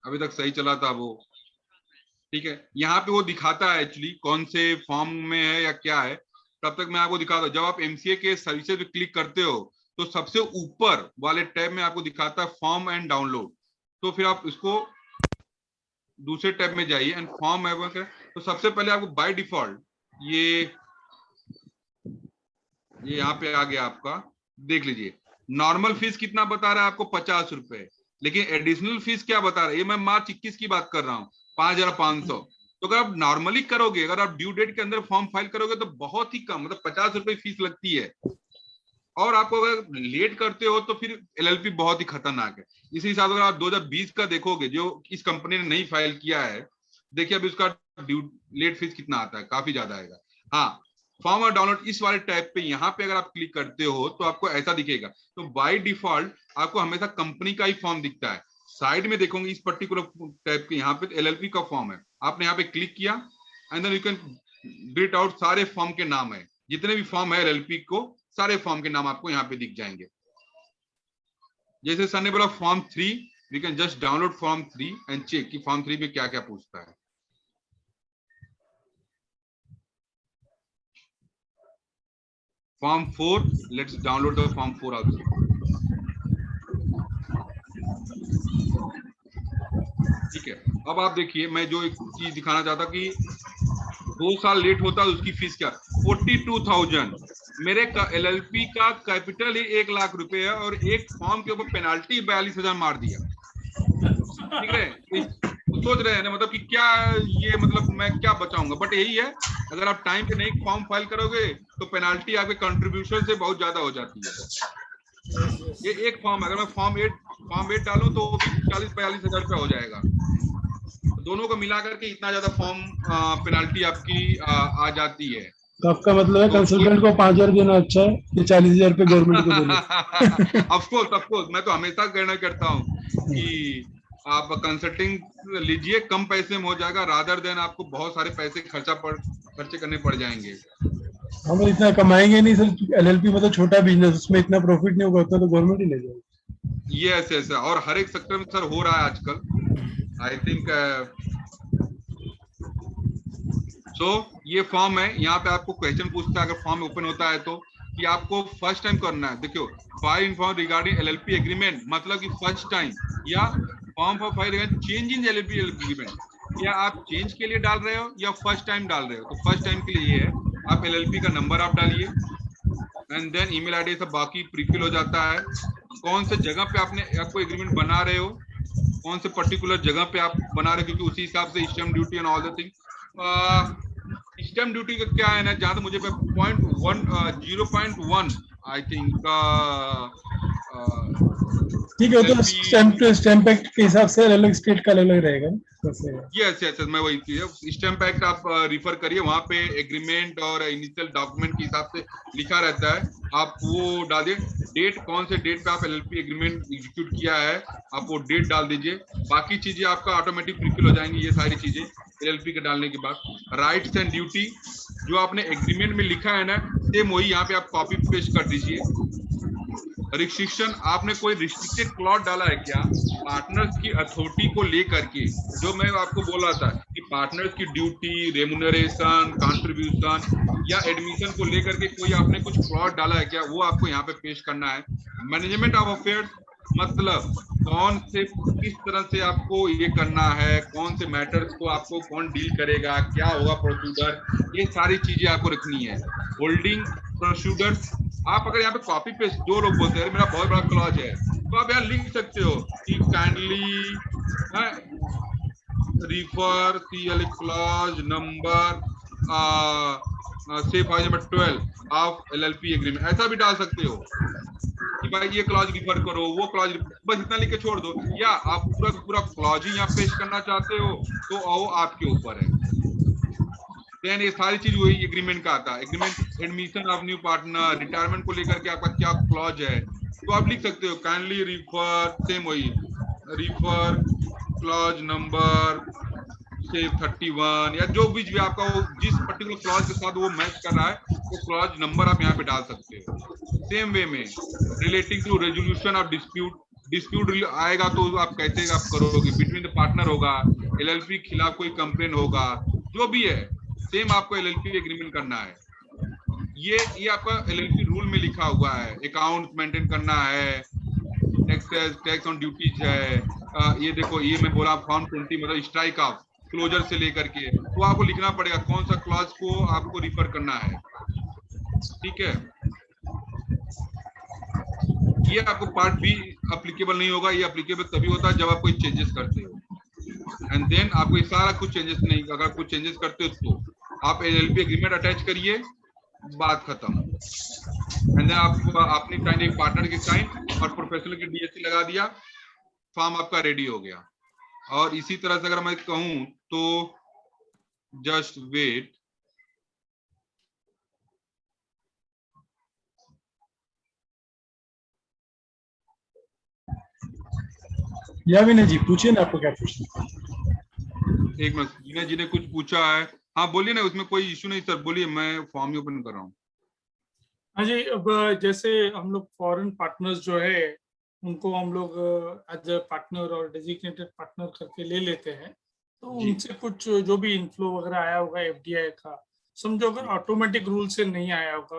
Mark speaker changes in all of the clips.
Speaker 1: अभी तक सही चला था वो, ठीक है। यहाँ पे वो दिखाता है एक्चुअली कौन से फॉर्म में है या क्या है, तब तक मैं आपको दिखाता हूँ। जब आप एमसीए के सर्विसेज पे क्लिक करते हो तो सबसे ऊपर वाले टैब में आपको दिखाता है फॉर्म एंड डाउनलोड, तो फिर आप इसको दूसरे टैब में जाइए एंड फॉर्म है, तो सबसे पहले आपको बाय डिफॉल्ट ये यहाँ पे आ गया आपका, देख लीजिए। नॉर्मल फीस कितना बता रहा है आपको, 50 रुपए, लेकिन एडिशनल फीस क्या बता रहा है, ये मैं मार्च 21 की बात कर रहा हूँ, 5,500। तो अगर आप नॉर्मली करोगे, अगर आप ड्यू डेट के अंदर फॉर्म फाइल करोगे तो बहुत ही कम, मतलब 50 रुपए फीस लगती है। और आपको अगर लेट करते हो तो फिर एलएलपी बहुत ही खतरनाक है। इसी हिसाब से अगर आप 2020 का देखोगे, जो इस कंपनी ने नहीं फाइल किया है, देखिए अभी उसका ड्यू लेट फीस कितना आता है, काफी ज्यादा आएगा। हाँ, फॉर्म और डाउनलोड इस वाले टैब पे यहाँ पे अगर आप क्लिक करते हो तो आपको ऐसा दिखेगा। तो बाय डिफॉल्ट आपको हमेशा कंपनी का ही फॉर्म दिखता है। साइड में देखोगे इस पर्टिकुलर टैब के यहाँ पे एलएलपी का फॉर्म है, आपने यहाँ पे क्लिक किया and then you can get out सारे फॉर्म के नाम है, जितने भी फॉर्म है एलएलपी को, सारे फॉर्म के नाम आपको यहाँ पे दिख जाएंगे। जैसे सर ने बोला form 3, we can just download form 3 and check कि फॉर्म 3 में क्या क्या पूछता है। Form 4, let's download the form 4 also. ठीक है, अब आप देखिए, मैं जो एक चीज दिखाना चाहता कि 2 साल लेट होता है उसकी फीस क्या, 42,000। मेरे एलएलपी का कैपिटल ही 1 लाख रुपए है और एक फॉर्म के ऊपर पेनाल्टी 42,000 मार दिया। ठीक है, तो सोच रहे हैं ना, मतलब कि क्या ये, मतलब मैं क्या बचाऊंगा, बट यही है, अगर आप टाइम पे नहीं फॉर्म फाइल करोगे तो पेनाल्टी आपके कंट्रीब्यूशन से बहुत ज्यादा हो जाती है। ये एक फॉर्म, अगर मैं फॉर्म 8 डालूं तो भी 40-42 हजार रुपया हो जाएगा। दोनों को मिला करके इतना ज्यादा फॉर्म पेनाल्टी आपकी आ जाती है।
Speaker 2: तो आपका मतलब है कंसल्टेंट को 5,000 देना अच्छा है कि 40,000 रुपये गवर्नमेंट को देना?
Speaker 1: ऑफ कोर्स मैं तो हमेशा कहना करता हूँ कि आप कंसल्टिंग लीजिए, कम पैसे में हो जाएगा, रादर देन आपको बहुत सारे पैसे खर्चे करने पड़ जाएंगे।
Speaker 2: हम इतना कमाएंगे नहीं सर, एलएलपी मतलब छोटा बिजनेस, उसमें इतना प्रॉफिट नहीं होगा, उतना तो गवर्नमेंट ही ले जाएगी।
Speaker 1: यस यस, और हर एक सेक्टर में सर हो रहा है आजकल, आई थिंक। सो ये फॉर्म है, यहाँ पे आपको क्वेश्चन पूछता है अगर फॉर्म ओपन होता है तो, कि आपको फर्स्ट टाइम करना है। देखियो, file inform regarding LLP agreement, मतलब कि फर्स्ट टाइम, या form for file change in LLP agreement, या आप चेंज के लिए डाल रहे हो या फर्स्ट टाइम डाल रहे हो। तो फर्स्ट टाइम के लिए ये है, आप एलएलपी का नंबर आप डालिए एंड देन ईमेल आईडी, सब बाकी प्रीफिल हो जाता है। कौन से जगह पे आपको एग्रीमेंट बना रहे हो, कौन से पर्टिकुलर जगह पे आप बना रहे हो, क्योंकि उसी हिसाब से stamp duty and all the thing. Stamp duty का क्या है ना, जहां तक मुझे 0.1 आई थिंक
Speaker 2: ठीक है, तो स्टैम्प एक्ट के हिसाब से अलग स्टेट का अलग रहेगा।
Speaker 1: यस यस, मैं वही चीज, स्टैम्प एक्ट आप रिफर करिए, वहां पे एग्रीमेंट और इनिशियल डॉक्यूमेंट के हिसाब से लिखा रहता है, आप वो डाल दिए। डेट, कौन से डेट पे आप एलएलपी एग्रीमेंट एग्जीक्यूट किया है, आप वो डेट डाल दीजिए। बाकी चीजें आपका ऑटोमेटिक प्रीफिल हो जाएंगी, ये सारी चीजें एलएलपी के डालने के बाद। राइट्स एंड ड्यूटी, जो आपने एग्रीमेंट में लिखा है ना, सेम वही यहाँ पे आप कॉपी पेस्ट कर दीजिए। रिस्ट्रिक्शन, आपने कोई रिस्ट्रिक्टेड क्लॉज डाला है क्या, पार्टनर्स की अथॉरिटी को लेकर के, जो मैं आपको बोला था कि पार्टनर्स की ड्यूटी, रेमुनरेशन, कंट्रीब्यूशन या एडमिशन को लेकर के कोई आपने कुछ क्लॉज डाला है क्या, वो आपको यहाँ पे पेश करना है। मैनेजमेंट ऑफ अफेयर्स, मतलब कौन से, किस तरह से आपको ये करना है, कौन से मैटर्स को आपको कौन डील करेगा, क्या होगा प्रोसीजर, ये सारी चीजें आपको रखनी है। होल्डिंग प्रोसीजर, आप अगर यहाँ पे कॉपी पेस्ट, जो लोग बोलते हैं मेरा बहुत बड़ा क्लॉज है, तो आप यहाँ लिख सकते हो कि kindly refer CL clause number से for number 12 of LLP agreement, ऐसा भी डाल सकते हो कि भाई ये क्लॉज रिफर करो, वो क्लॉज, बस इतना लिख के छोड़ दो। या आप पूरा पूरा क्लॉज ही यहाँ पेश करना चाहते हो तो वो आपके ऊपर है। देन ये सारी चीज वही एग्रीमेंट का आता है। Agreement, admission of new partner, retirement को लेकर के आपका क्या क्लॉज है, तो आप लिख सकते हो काइंडली रिफर, सेम वही रिफर क्लॉज नंबर से 31, या जो भी आपका वो जिस पर्टिकुलर क्लॉज के साथ वो मैच कर रहा है, वो क्लॉज नंबर आप यहाँ पे डाल सकते हो। सेम वे में relating to resolution of dispute, dispute आएगा तो आप कैसे आप करोगे, बिटवीन द पार्टनर होगा, एलएलपी के खिलाफ कोई कंप्लेन होगा, जो भी है सेम आपको एलएलपी एग्रीमेंट करना है। ये आपका एलएलपी रूल में लिखा हुआ है, अकाउंट मेंटेन करना है, टैक्स ऑन ड्यूटीज है, ये देखो ये मैं बोला फॉर्म 20 मतलब स्ट्राइक ऑफ क्लोजर से लेकर के, तो आपको लिखना पड़ेगा कौन सा क्लॉज को आपको रिफर करना है। ठीक है, ये आपको पार्ट बी अप्लीकेबल नहीं होगा, ये अप्लीकेबल तभी होता है जब आप कोई चेंजेस करते हो, एंड देन आपको ये सारा कुछ चेंजेस नहीं, अगर कुछ चेंजेस करते हो तो आप एलएलपी एग्रीमेंट अटैच करिए, बात खत्म। एंड देन आप अपनी साइन, एक पार्टनर की साइन और प्रोफेशनल की डीएससी लगा दिया, फॉर्म आपका रेडी हो गया। और इसी तरह से अगर मैं कहूं तो जस्ट वेट,
Speaker 2: या विनय जी पूछिए ना, आपको क्या पूछना है?
Speaker 1: एक मिनट, जीना जी ने कुछ पूछा है, हाँ बोलिए ना, उसमें कोई इशू नहीं सर, बोलिए, मैं फॉर्म ही ओपन कर रहा हूँ।
Speaker 3: हाँ जी, अब जैसे हम लोग फॉरेन पार्टनर्स जो है उनको हम लोग एज ए पार्टनर और डेजिग्नेटेड पार्टनर करके ले लेते हैं, तो
Speaker 1: जी।
Speaker 3: उनसे कुछ जो भी इनफ्लो वगैरह आया होगा एफडीआई का, समझो अगर ऑटोमेटिक रूल से नहीं आया होगा,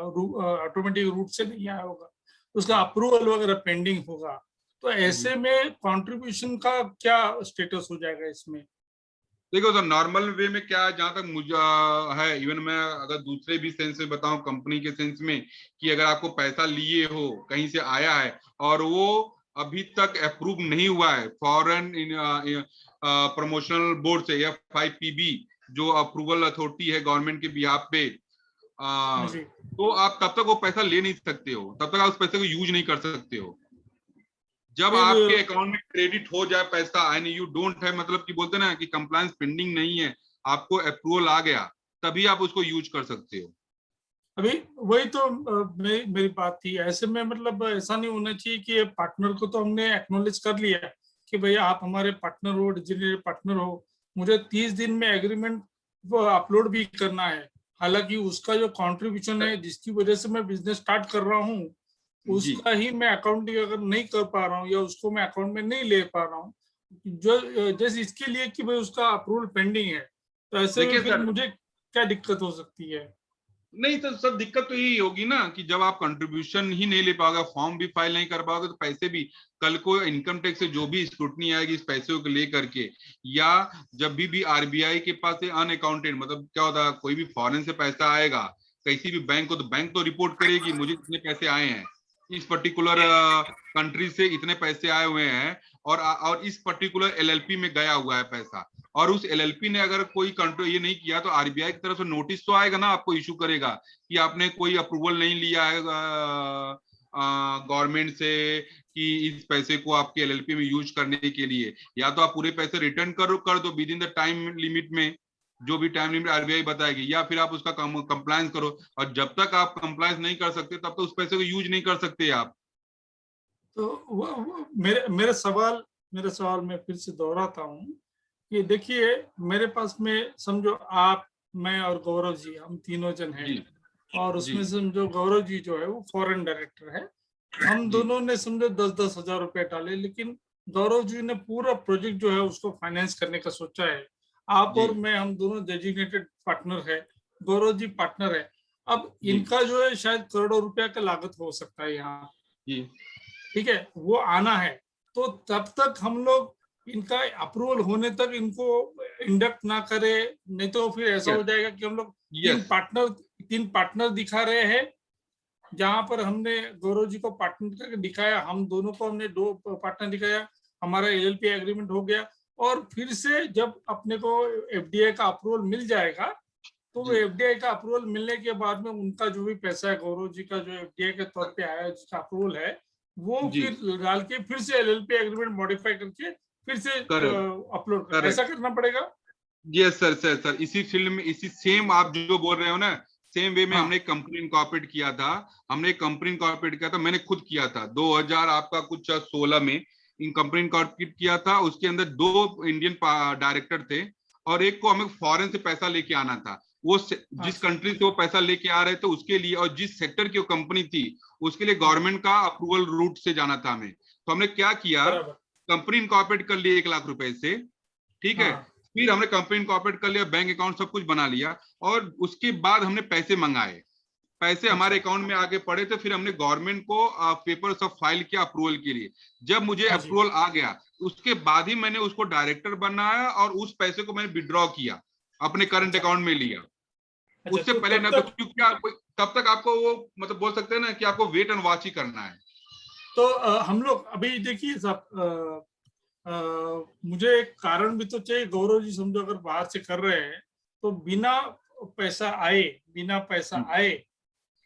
Speaker 3: ऑटोमेटिक रूट से नहीं आया होगा, उसका अप्रूवल वगैरह पेंडिंग होगा, तो ऐसे में कंट्रीब्यूशन का क्या स्टेटस हो जाएगा इसमें?
Speaker 1: देखो सर, नॉर्मल वे में क्या है, जहां तक मुझे है, इवन मैं अगर दूसरे भी सेंस में बताऊं, कंपनी के सेंस में, कि अगर आपको पैसा लिए हो कहीं से आया है और वो अभी तक अप्रूव नहीं हुआ है फॉरेन प्रमोशनल बोर्ड से, FIPB जो अप्रूवल अथॉरिटी है गवर्नमेंट के बिहाफ पे, तो आप तब तक वो पैसा ले नहीं सकते हो, तब तक आप उस पैसे को यूज नहीं कर सकते हो। जब आपके अकाउंट में क्रेडिट हो जाए पैसा एंड यू डोंट है, मतलब कि बोलते ना कि कंप्लायंस पेंडिंग नहीं है, आपको अप्रूवल आ गया, तभी आप उसको यूज कर सकते हो।
Speaker 3: अभी वही तो मेरी बात थी, ऐसे में मतलब ऐसा नहीं होना चाहिए कि पार्टनर को तो हमने एक्नॉलेज कर लिया कि भैया आप हमारे पार्टनर हो, डेजिग्नेटेड पार्टनर हो, मुझे 30 दिन में एग्रीमेंट अपलोड भी करना है, हालांकि उसका जो कंट्रीब्यूशन है जिसकी वजह से मैं बिजनेस स्टार्ट कर रहा हूँ उसका ही मैं अकाउंटिंग अगर नहीं कर पा रहा हूँ या उसको मैं अकाउंट में नहीं ले पा रहा हूँ, जो जैसे इसके लिए कि भाई उसका अप्रूवल पेंडिंग है, तो ऐसे में फिर मुझे क्या दिक्कत हो सकती है?
Speaker 1: नहीं तो सब दिक्कत तो यही होगी ना कि जब आप कंट्रीब्यूशन ही नहीं ले पाओगे, फॉर्म भी फाइल नहीं कर पाओगे, तो पैसे भी कल को इनकम टैक्स से जो भी स्क्रूटनी आएगी इस पैसे को लेकर के, या जब भी आरबीआई के पास अनअकाउंटेड, मतलब क्या होता है, कोई भी फॉरेन से पैसा आएगा किसी भी बैंक को, तो बैंक तो रिपोर्ट करेगी मुझे इतने पैसे आए हैं, इस पर्टिकुलर कंट्री से इतने पैसे आए हुए हैं, और इस पर्टिकुलर एलएलपी में गया हुआ है पैसा, और उस एलएलपी ने अगर कोई कंट्रोल ये नहीं किया तो आरबीआई की तरफ से नोटिस तो आएगा ना, आपको इशू करेगा कि आपने कोई अप्रूवल नहीं लिया है गवर्नमेंट से कि इस पैसे को आपके एलएलपी में यूज करने के लिए, या तो आप पूरे पैसे रिटर्न कर दो with in the time limit में, जो भी टाइम लिमिट आरबीआई बताएगी, या फिर आप उसका कंप्लायंस करो, और जब तक आप कंप्लायंस नहीं कर सकते तब तक उस पैसे को यूज नहीं कर सकते आप।
Speaker 3: तो मेरे सवाल मैं फिर से दोहराता हूँ कि देखिए मेरे पास में समझो आप, मैं और गौरव जी, हम तीनों जन हैं, और उसमें समझो गौरव जी जो है वो फॉरेन डायरेक्टर है, हम दोनों ने समझो 10-10 हजार रुपए डाले, लेकिन गौरव जी ने पूरा प्रोजेक्ट जो है उसको फाइनेंस करने का सोचा है, आप और मैं हम दोनों डेजिग्नेटेड पार्टनर है, गौरव जी पार्टनर है, अब इनका जो है शायद करोड़ों रुपया का लागत हो सकता है यहाँ, ठीक है, वो आना है, तो तब तक हम लोग इनका अप्रूवल होने तक इनको इंडक्ट ना करे, नहीं तो फिर ऐसा हो जाएगा कि हम लोग तीन पार्टनर दिखा रहे हैं, जहां पर हमने गौरव जी को पार्टनर करके दिखाया, हम दोनों को हमने 2 पार्टनर दिखाया, हमारा एलएलपी एग्रीमेंट हो गया, और फिर से जब अपने को एफडीआई का अप्रूवल मिल जाएगा, तो एफडीआई का अप्रूवल मिलने के बाद में उनका जो भी पैसा है गौरव जी का जो एफडीआई के तौर पे आया जिसका अप्रूवल है, वो फिर डाल के फिर से एलएलपी एग्रीमेंट मॉडिफाई करके फिर से अपलोड कर, ऐसा करना पड़ेगा।
Speaker 1: यस सर, इसी फील्ड में, इसी सेम आप जो बोल रहे हो ना, सेम वे में हमने कंपनी इनकॉर्पोरेट किया था, मैंने खुद किया था 2000 आपका कुछ 16 में इन कंपनी इनकॉर्पोरेट किया था, उसके अंदर 2 इंडियन डायरेक्टर थे और एक को हमें फॉरेन से पैसा लेके आना था, वो जिस कंट्री से वो पैसा लेके आ रहे थे उसके लिए, और जिस सेक्टर की वो कंपनी थी उसके लिए गवर्नमेंट का अप्रूवल रूट से जाना था हमें, तो हमने क्या किया,
Speaker 3: बराबर।
Speaker 1: कंपनी इनकॉर्पोरेट कर लिया 1 लाख रुपए से, ठीक है।
Speaker 3: हाँ।
Speaker 1: फिर हमने कंपनी इनकॉर्पोरेट कर लिया, बैंक अकाउंट सब कुछ बना लिया, और उसके बाद हमने पैसे मंगाए, पैसे हमारे
Speaker 3: अच्छा।
Speaker 1: अकाउंट में आगे पड़े थे। फिर हमने गवर्नमेंट को पेपर सब फाइल किया अप्रूवल के लिए। जब मुझे
Speaker 3: हाँ जी।
Speaker 1: अप्रूवल आ गया, उसके बाद ही मैंने उसको डायरेक्टर बनाया और उस पैसे को मैंने विड्रॉ किया, अपने करंट
Speaker 3: अच्छा।
Speaker 1: अकाउंट में लिया।
Speaker 3: अच्छा,
Speaker 1: उससे
Speaker 3: तो
Speaker 1: पहले
Speaker 3: तब
Speaker 1: ना तो,
Speaker 3: तक
Speaker 1: क्योंकि आपको तब तक आपको वो मतलब बोल सकते हैं ना कि आपको वेट एंड वॉच ही करना है।
Speaker 3: तो हम लोग अभी देखिए साहब, मुझे एक कारण भी तो चाहिए। गौरव जी समझो अगर बाहर से कर रहे हैं तो बिना पैसा
Speaker 1: हम्म,
Speaker 3: आए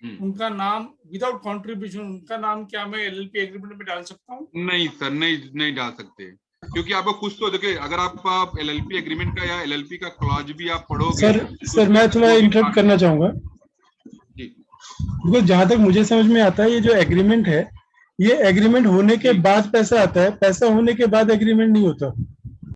Speaker 1: हम्म।
Speaker 3: उनका नाम विदाउट कंट्रीब्यूशन, उनका नाम क्या मैं एलएलपी एग्रीमेंट में डाल सकता हूँ?
Speaker 1: नहीं सर, नहीं डाल सकते, क्योंकि आपको कुछ तो देखिए, अगर आप एलएलपी एग्रीमेंट का या एलएलपी का क्लॉज भी आप पढ़ोगे
Speaker 2: सर
Speaker 1: तो
Speaker 2: सर मैं थोड़ा
Speaker 1: जो भी
Speaker 2: इंटरप्ट करना चाहूंगा,
Speaker 1: जी
Speaker 2: बिकॉज जहां तक मुझे समझ में आता है ये जो एग्रीमेंट है, ये एग्रीमेंट होने के
Speaker 1: जी
Speaker 2: बाद पैसा आता है, पैसा होने के बाद एग्रीमेंट नहीं होता।